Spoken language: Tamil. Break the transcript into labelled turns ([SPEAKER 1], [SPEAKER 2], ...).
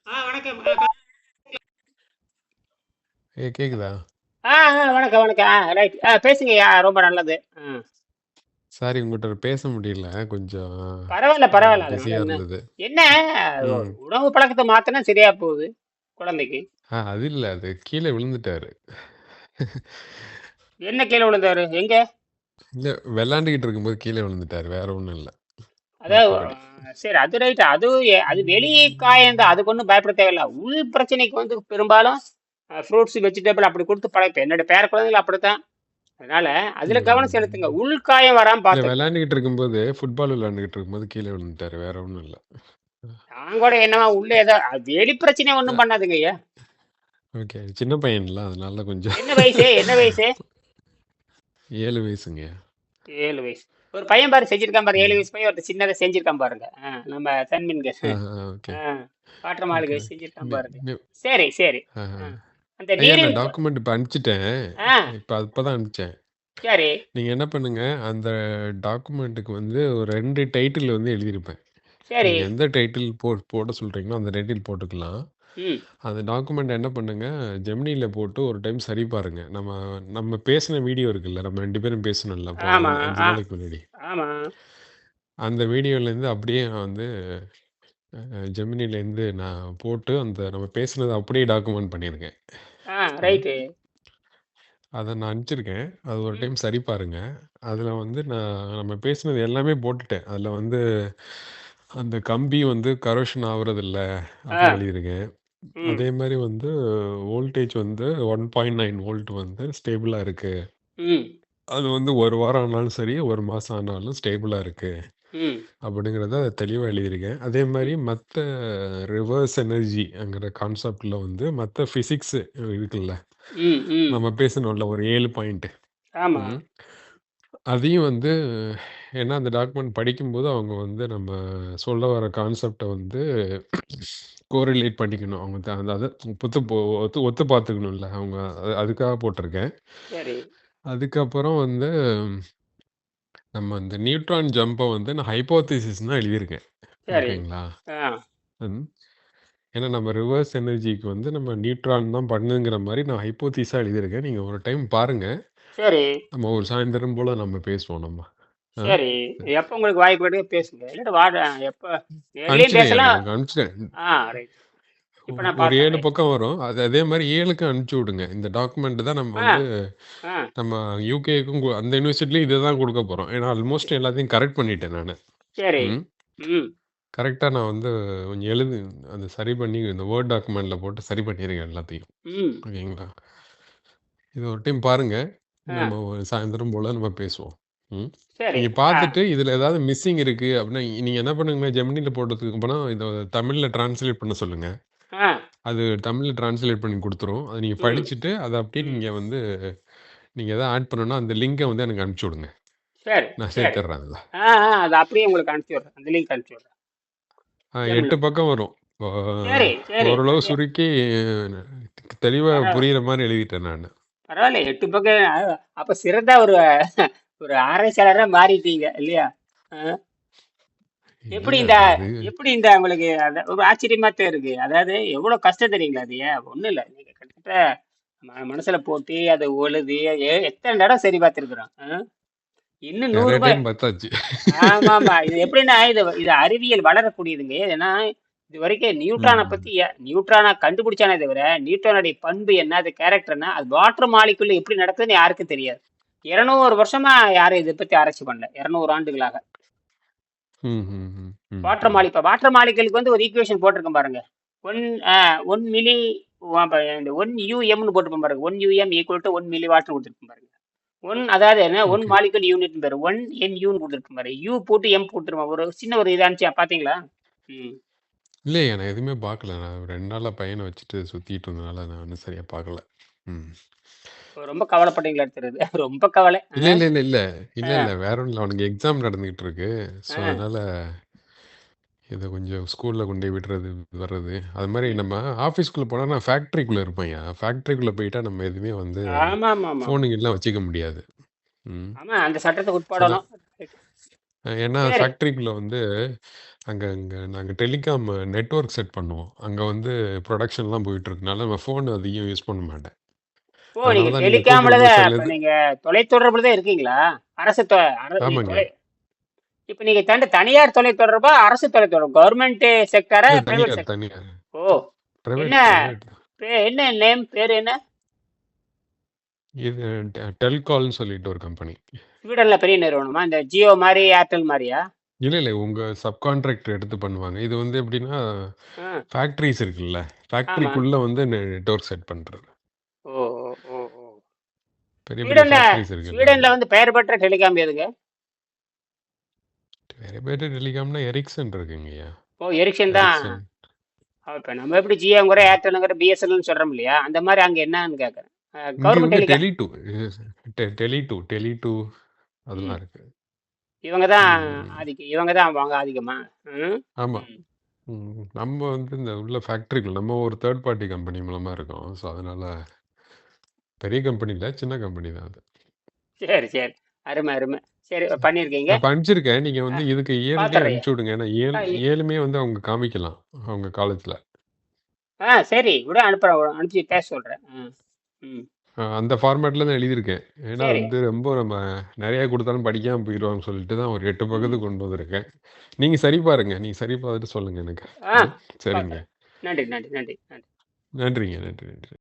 [SPEAKER 1] வணக்கம்.
[SPEAKER 2] கேக்குதா?
[SPEAKER 1] வணக்கம், வணக்கம். ரைட். பேசுங்கய்யா. ரொம்ப நல்லது.
[SPEAKER 2] சாரி, உங்கள்கிட்ட பேச முடியல. கொஞ்சம்
[SPEAKER 1] பரவாயில்ல, பரவாயில்ல. அதனால
[SPEAKER 2] பிஸியா
[SPEAKER 1] என்ன?
[SPEAKER 2] இருந்தது.
[SPEAKER 1] என்ன
[SPEAKER 2] ம்.
[SPEAKER 1] உணவு பழக்கத்தை மாத்தினா சரியா போகுது குழந்தைக்கு.
[SPEAKER 2] அது இல்ல. அது கீழே விழுந்துட்டாரு.
[SPEAKER 1] என்ன கீழே விழுந்தாரு? எங்க?
[SPEAKER 2] இல்ல, விளையாண்டுகிட்டு இருக்கும்போது கீழே விழுந்துட்டாரு. வேற ஒண்ணும் இல்ல.
[SPEAKER 1] அதாவது
[SPEAKER 2] மத்தபடி.
[SPEAKER 1] சரி, அது ரைட். அது வெளி காயம் தான், அதுக்கு ஒன்றும் பயப்பட தேவையில்ல. உள் பிரச்சனைக்கு வந்து பெரும்பாலும் ஃப்ரூட்ஸ் வெஜிடபிள் அப்படி கொடுத்து பழக்கம். என்னோட பேர குழந்தைகள் அப்படித்தான். அதனால அதுல கவனம் செலுத்துங்க,
[SPEAKER 2] ம்.
[SPEAKER 1] உள் காயம் வராம
[SPEAKER 2] இல்ல,
[SPEAKER 1] பாத்துங்க.
[SPEAKER 2] விளையாண்டுகிட்டு இருக்கும்போது ஃபுட்பால் விளையாண்டுகிட்டு இருக்கும்போது கீழே விழுந்துட்டாரு. வேற ஒண்ணும் இல்ல.
[SPEAKER 1] நான் கூட என்னவா உள்ள ஏதோ வெளி பிரச்சனை ஒன்றும் பண்ணாதுங்க ஐயா.
[SPEAKER 2] ஓகே. சின்ன பையன்ல, அதனால கொஞ்சம்.
[SPEAKER 1] என்ன வயசு? என்ன வயசு?
[SPEAKER 2] 7 வயசுங்க.
[SPEAKER 1] 7 வயசு. ஒரு பையன் பாரு செஞ்சிருக்கான் பாரு, 7 வயசு
[SPEAKER 2] ம்.
[SPEAKER 1] பையன் ஒருத்தர் சின்னதை செஞ்சிருக்கான் பாருங்க. நம்ம தன்மின்க
[SPEAKER 2] ஓகே.
[SPEAKER 1] காற்று
[SPEAKER 2] ஓகே.
[SPEAKER 1] மாளிகை செஞ்சிருக்கான் பாருங்க. சரி, சரி.
[SPEAKER 2] ஆஹா.
[SPEAKER 1] ஆ, அந்த
[SPEAKER 2] ஐயா, நான்
[SPEAKER 1] நீரில்
[SPEAKER 2] டாக்குமெண்ட் இப்ப அனுப்பிச்சிட்டேன்.
[SPEAKER 1] ஆ
[SPEAKER 2] இப்பதான் அனுப்பிச்சேன்.
[SPEAKER 1] சரி,
[SPEAKER 2] நீங்க என்ன பண்ணுங்க, அந்த டாக்குமெண்ட்டுக்கு வந்து ஒரு 2 டைட்டில் வந்து எழுதியிருப்பேன்.
[SPEAKER 1] சரி.
[SPEAKER 2] நீங்க எந்த டைட்டில் போட சொல்றீங்களோ அந்த டைட்டில் போட்டுக்கலாம்.
[SPEAKER 1] ம்.
[SPEAKER 2] அந்த டாக்குமெண்ட் என்ன பண்ணுங்க, ஜெமினில போட்டு ஒரு டைம் சரி பாருங்க. நம்ம நம்ம பேசின வீடியோ இருக்குல்ல, நம்ம 2 பேரும் பேசணும்ல இப்போ
[SPEAKER 1] ஆமா.
[SPEAKER 2] 5
[SPEAKER 1] ஆ
[SPEAKER 2] நாளைக்கு முன்னாடி.
[SPEAKER 1] ஆமா.
[SPEAKER 2] அந்த வீடியோலேருந்து அப்படியே நான் வந்து ஜெமினிலேருந்து நான் போட்டு அந்த நம்ம பேசினத அப்படியே டாக்குமெண்ட் பண்ணியிருக்கேன். ம்.
[SPEAKER 1] ரைட்டு.
[SPEAKER 2] அத நான் அனுப்பிச்சிருக்கேன். அது ஒரு
[SPEAKER 1] ம்.
[SPEAKER 2] டைம் சரி பாருங்க. அதுல வந்து நம்ம பேசினது எல்லாமே போட்டுட்டேன். அதுல வந்து அந்த கம்பி வந்து கரோஷன் ஆவுறதில்ல
[SPEAKER 1] ஆ
[SPEAKER 2] அப்படின்னு எழுதியிருக்கேன்.
[SPEAKER 1] ம்.
[SPEAKER 2] அதே மாரி வந்து வோல்டேஜ் வந்து 1.9 வோல்ட் வந்து ஸ்டேபிளா இருக்கு.
[SPEAKER 1] ம்.
[SPEAKER 2] அது வந்து 1 வாரம் ஆனாலும் சரி, 1 மாசம் ஆனாலும் ஸ்டேபிளா இருக்கு.
[SPEAKER 1] ம்.
[SPEAKER 2] அப்படிங்கிறத தெளிவா எழுதியிருக்கேன். அதே
[SPEAKER 1] ம்.
[SPEAKER 2] மாரி மத்த ரிவர்ஸ் எனர்ஜிங்கிற கான்செப்ட்ல வந்து மத்த பிசிக்ஸ் இருக்குல்ல.
[SPEAKER 1] ம். ம்.
[SPEAKER 2] நம்ம பேசணும்ல ஒரு 7 பாயிண்ட்.
[SPEAKER 1] ஆமா.
[SPEAKER 2] ம். அதையும் வந்து ஏன்னா அந்த டாக்குமெண்ட் படிக்கும்போது அவங்க வந்து நம்ம சொல்ல வர கான்செப்ட்ட வந்து கோரிலேட் பண்ணிக்கணும். அவங்க அந்த அத ஒத்து ஒத்து பார்த்துக்கணும்ல. அவங்க அதுக்காக போட்டிருக்கேன்.
[SPEAKER 1] சரி,
[SPEAKER 2] அதுக்கப்புறம் வந்து நம்ம இந்த நியூட்ரான் ஜம்ப வந்து நான் ஹைப்போதீசிஸ் தான் எழுதியிருக்கேன்.
[SPEAKER 1] சரி.
[SPEAKER 2] ஓகேங்களா?
[SPEAKER 1] ஆ
[SPEAKER 2] ம். ஏன்னா நம்ம ரிவர்ஸ் எனர்ஜிக்கு வந்து நம்ம நியூட்ரான் தான் பண்ணுங்கிற மாரி நான் ஹைப்போதீஸா எழுதியிருக்கேன். நீங்க ஒரு டைம் பாருங்க.
[SPEAKER 1] சரி,
[SPEAKER 2] நம்ம ஒரு சாயந்தரம் போல நம்ம பேசுவோம் நம்ம. ஆ.
[SPEAKER 1] சரி. எப்போ உங்களுக்கு வாய்ப்பு கிடைக்குதோ பேசுங்க. இல்லாட்டி எப்போ நேர்லயும்
[SPEAKER 2] அனுப்பிச்சுட்டேன்யா, நான்
[SPEAKER 1] பேசலாம்.
[SPEAKER 2] உனக்கு அனுப்பிச்சுட்டேன்.
[SPEAKER 1] ரைட். இப்போ நான்
[SPEAKER 2] ஒரு
[SPEAKER 1] பார்த்தேன்.
[SPEAKER 2] 7
[SPEAKER 1] ரைட்.
[SPEAKER 2] பக்கம் வரும். அதே மாரி 7க்கும் அனுப்பிச்சு விடுங்க. இந்த டாக்குமெண்ட் தான் நம்ம
[SPEAKER 1] ஆ
[SPEAKER 2] வந்து
[SPEAKER 1] ஆ
[SPEAKER 2] நம்ம யுகேக்கும் அந்த யூனிவர்சிட்டிலயும் இத தான் குடுக்க போறோம். ஏன்னா ஆல்மோஸ்ட் எல்லாத்தையும் கரெக்ட் பண்ணிட்டேன் நானு.
[SPEAKER 1] சரி.
[SPEAKER 2] ம்.
[SPEAKER 1] ம்.
[SPEAKER 2] கரெக்ட்டா நான் வந்து கொஞ்சம் அந்த சரி பண்ணி இந்த வேர்ட் டாக்குமெண்ட்ல போட்டு சரி பண்ணியிருக்கேன் எல்லாத்தையும்.
[SPEAKER 1] ம்.
[SPEAKER 2] ஓகேங்களா? இது ஒரு டைம் பாருங்க.
[SPEAKER 1] ஆ
[SPEAKER 2] நம்ம ஒரு சாயந்தரம் போல நம்ம பேசுவோம். ம்.
[SPEAKER 1] சரி.
[SPEAKER 2] நீங்க பார்த்துட்டு இதுல ஏதாவது மிஸ்ஸிங் இருக்கு அப்டின்னா, நீங்க என்ன பண்ணுங்கன்னா, ஜெமினில போட்டதுக்கு அப்புறம் இத தமிழ்ல டிரான்ஸ்லேட் பண்ண சொல்லுங்க.
[SPEAKER 1] ஆ
[SPEAKER 2] அது தமிழ்ல டிரான்ஸ்லேட் பண்ணி குடுத்துரும். அத நீங்க
[SPEAKER 1] ம்.
[SPEAKER 2] படிச்சுட்டு, அத அப்படியே
[SPEAKER 1] ம்.
[SPEAKER 2] நீங்க வந்து நீங்க எதாவது ஆட் பண்ணணும்னா, அந்த லிங்க வந்து எனக்கு அனுப்பிச்சு விடுங்க.
[SPEAKER 1] சரி,
[SPEAKER 2] நான்
[SPEAKER 1] சரி.
[SPEAKER 2] சேர்த்துடுறேன் அதுல.
[SPEAKER 1] அது அப்படியே உங்களுக்கு அனுப்பிச்சி விட்றேன். அந்த லிங்க் அனுப்பிச்சி விட்றேன்.
[SPEAKER 2] 8
[SPEAKER 1] ஜெமினில.
[SPEAKER 2] பக்கம் வரும். ஆ
[SPEAKER 1] சரி, சரி.
[SPEAKER 2] ஓரளவு
[SPEAKER 1] அது
[SPEAKER 2] சுருக்கி தெளிவா
[SPEAKER 1] பரவா
[SPEAKER 2] புரியிற மாரி எழுதிட்டேன் நானு.
[SPEAKER 1] பரவாயில்ல. 8 பக்கம். அப்ப சிறந்த ஒரு ஒரு ஆராய்ச்சியாளரா மாறிட்டீங்க இல்லையா? அ எப்படி
[SPEAKER 2] இல்ல
[SPEAKER 1] இந்த
[SPEAKER 2] அது
[SPEAKER 1] எப்படி இந்த உங்களுக்கு ஒரு ஆச்சரியமா தான் இருக்கு. அதாவது எவ்வளவு கஷ்டம் தெரியுங்களா அது? ஒண்ணும் இல்ல. நீங்க கிட்டத்தட்ட மனசுல போட்டு அதை எழுதி எத்தனை தடவை சரி பார்த்திருக்கிறோம். இன்னும்
[SPEAKER 2] நெறைய
[SPEAKER 1] 100
[SPEAKER 2] டைம் பார்த்தாச்சு.
[SPEAKER 1] ஆமாமா. இது எப்படின்னா, இது அறிவியல் வளரக்கூடியதுங்க. ஏன்னா, இதுவரைக்கும் நியூட்ரான
[SPEAKER 2] ம்.
[SPEAKER 1] பத்தி நியூட்ரான கண்டுபிடிச்சானே தவிர, நியூட்டனுடைய பண்பு என்ன, அது கேரக்டர் என்ன, அது வாட்டர் மாலிகுல்ல எப்படி நடக்குதுன்னு யாருக்கும் தெரியாது. 200 வருஷமா யாரும் இதை பத்தி ஆராய்ச்சி பண்ணல. 200 ஆண்டுகளாக.
[SPEAKER 2] ம், ம், ம், ம், ம்.
[SPEAKER 1] வாட்டர் மாலிகுலுக்கு வந்து ஒரு ஈக்குவேஷன் போட்டிருக்கேன் பாருங்க. ஒன் ஒன் மில்லி இந்த 1 UMன்னு போட்டிருப்போம் பாருங்க. 1 UM equal to 1 milli water கொடுத்துருப்போம் பாருங்க. அதாவது என்ன, ஒன்
[SPEAKER 2] ஓகே.
[SPEAKER 1] மாலிகுல் யூனிட் பேரு. 1 NUன்னு கொடுத்துருக்கும் பாரு. யூ போட்டு எம் போட்டுருவான். ஒரு சின்ன ஒரு இது அனுப்பிச்சேன் பாத்தீங்களா? ம்.
[SPEAKER 2] இல்லையே, நான் எதுவுமே பார்க்கல. நான் 2 நாளா பையன வச்சுட்டு சுத்திட்டு இருந்தனால, நான் இன்னும் சரியா பார்க்கல. ம்.
[SPEAKER 1] ரொம்ப கவலைப்பட்டீங்களா தெரியுது. ரொம்ப கவலை.
[SPEAKER 2] இல்ல, இல்ல, இல்ல, இல்ல. இல்ல,
[SPEAKER 1] ஆ,
[SPEAKER 2] இல்ல. வேற ஒண்ணும் இல்ல. அவனுக்கு எக்ஸாம் நடந்துகிட்டு இருக்கு. ஸோ,
[SPEAKER 1] ஆ,
[SPEAKER 2] அதனால இத கொஞ்சம் ஸ்கூல்ல கொண்டு போய் விடுறது, வர்றது. அது மாரி
[SPEAKER 1] ம்.
[SPEAKER 2] நம்ம ஆஃபீஸ்க்குள்ள போனா நான் ஃபேக்ட்ரிக்குள்ள இருப்பேன்யா. ஃபேக்ட்ரிக்குள்ள போயிட்டா நம்ம எதுவுமே வந்து
[SPEAKER 1] ஆமாமாமா.
[SPEAKER 2] ஃபோனு கீன்லாம் வச்சுக்க முடியாது. ம்.
[SPEAKER 1] ஆமா, அந்த சட்டத்துக்கு
[SPEAKER 2] அதான்.
[SPEAKER 1] உட்படணும்.
[SPEAKER 2] ஏன்னா
[SPEAKER 1] சரி.
[SPEAKER 2] ஃபேக்ட்ரிக்குள்ள வந்து அங்க அங்க நாங்க டெலிகாம் நெட்வொர்க் செட் பண்ணுவோம். அங்க வந்து புரொடக்ஷன்லாம் போயிட்டு இருக்கனால நம்ம ஃபோன் அதிகம் யூஸ் பண்ண மாட்டேன்.
[SPEAKER 1] ஓ, நீங்க
[SPEAKER 2] அதனால தான் நீங்க
[SPEAKER 1] டெலிகாம்ல
[SPEAKER 2] கூப்பிடும்போது
[SPEAKER 1] தான் இப்ப
[SPEAKER 2] செல்லுது.
[SPEAKER 1] நீங்க தொலைத்தொடர்புல தான் இருக்கீங்களா? அரசு தொ அர நீ
[SPEAKER 2] ஆமாங்க.
[SPEAKER 1] தொலை இப்ப நீங்க தனியார் தொலைத்தொடர்பா, அரசு தொலைத்தொடர்பு, கவர்மெண்ட் செக்டாரா,
[SPEAKER 2] இல்ல
[SPEAKER 1] பிரைவேட்
[SPEAKER 2] தனியார்,
[SPEAKER 1] செக்டர்?
[SPEAKER 2] தனியார்.
[SPEAKER 1] ஓ, என்ன
[SPEAKER 2] பிரைவேட் தான்.
[SPEAKER 1] என்ன நேம், பேர் என்ன?
[SPEAKER 2] இது டெல்கால்ன்னு சொல்லிட்டு ஒரு கம்பெனி.
[SPEAKER 1] ஸ்வீடன்ல பெரிய நிறுவனமா? இந்த ஜியோ மாதிரி, ஏர்டெல் மாதிரியா?
[SPEAKER 2] இல்ல, இல்ல. உங்க சப்கான்ட்ராக்டர் எடுத்து பண்ணுவாங்க. இது வந்து எப்படின்னா,
[SPEAKER 1] ஆ,
[SPEAKER 2] ஃபேக்டரிஸ் இருக்குல்ல,
[SPEAKER 1] ஆமா.
[SPEAKER 2] ஃபேக்டரிக்குள்ள வந்து நெட்வொர்க் செட் பண்றது.
[SPEAKER 1] ஓ, ஓ, ஓ, ஓ.
[SPEAKER 2] பெரிய பெரிய
[SPEAKER 1] ஸ்வீடன்ல
[SPEAKER 2] ஃபேக்டரிஸ் இருக்குல்ல.
[SPEAKER 1] ஸ்வீடன்ல வந்து பெயர் பெற்ற டெலிகாம் எதுங்க?
[SPEAKER 2] வேற பேரு டெலிகாம்னா எரிக்சன் இருக்குங்கய்யா.
[SPEAKER 1] ஓ, எரிக்சன் தான்.
[SPEAKER 2] எரிக்சன்.
[SPEAKER 1] இப்ப நம்ம எப்படி ஜியோங்கிற, ஏர்டெலுங்கிற, பிஎஸ்என்எல் சொல்றோம் இல்லையா, அந்த மாதிரி அங்க என்னன்னு கேக்குறேன்.
[SPEAKER 2] இங்க
[SPEAKER 1] கவர்மெண்ட்
[SPEAKER 2] வந்து
[SPEAKER 1] டெலிகாம்.
[SPEAKER 2] டெலி டூ
[SPEAKER 1] ம்.
[SPEAKER 2] அதெல்லாம் இருக்கு.
[SPEAKER 1] இவங்க தான்
[SPEAKER 2] ம்.
[SPEAKER 1] இவங்க தான் வாங்க அதிகமா. ம்.
[SPEAKER 2] ஆமா.
[SPEAKER 1] ம்.
[SPEAKER 2] நம்ம வந்து இந்த உள்ள ஃபேக்டரிக்குள்ள நம்ம ஒரு தேர்ட் பார்ட்டி கம்பெனி மூலமா இருக்கோம். ஸோ அதனால பெரிய கம்பெனி இல்ல, சின்ன கம்பெனி தான் அது.
[SPEAKER 1] சரி, சரி. அருமை, அருமை. சரி, பண்ணியிருக்கீங்க.
[SPEAKER 2] நான் இப்ப அனுப்பிச்சிருக்கேன். நீங்க வந்து இதுக்கு இயர்லயே
[SPEAKER 1] பாத்துறேன்.
[SPEAKER 2] அனுப்பிச்சு விடுங்க. ஏன்னா ஏழுமே வந்து அவங்க காமிக்கலாம் அவங்க காலேஜ்ல.
[SPEAKER 1] சரி, விட அனுப்புறேன், அனுப்பிச்சு பேச சொல்றேன். ம். ம்.
[SPEAKER 2] அந்த ஃபார்மேட்ல தான் எழுதியிருக்கேன். ஏன்னா
[SPEAKER 1] சரி.
[SPEAKER 2] வந்து ரொம்ப நம்ம நெறைய குடுத்தாலும் படிக்காம போயிருவாங்கன்னு சொல்லிட்டு தான் ஒரு 8
[SPEAKER 1] ம்.
[SPEAKER 2] பக்கத்துக்கு கொண்டு வந்திருக்கேன். நீங்க சரி பாருங்க. நீங்க சரி பார்த்துட்டு சொல்லுங்க எனக்கு.
[SPEAKER 1] ஆ
[SPEAKER 2] சரிங்க.
[SPEAKER 1] பாக்குறேன். நன்றி, நன்றி, நன்றி, நன்றி.
[SPEAKER 2] நன்றிங்க. நன்றி, நன்றி.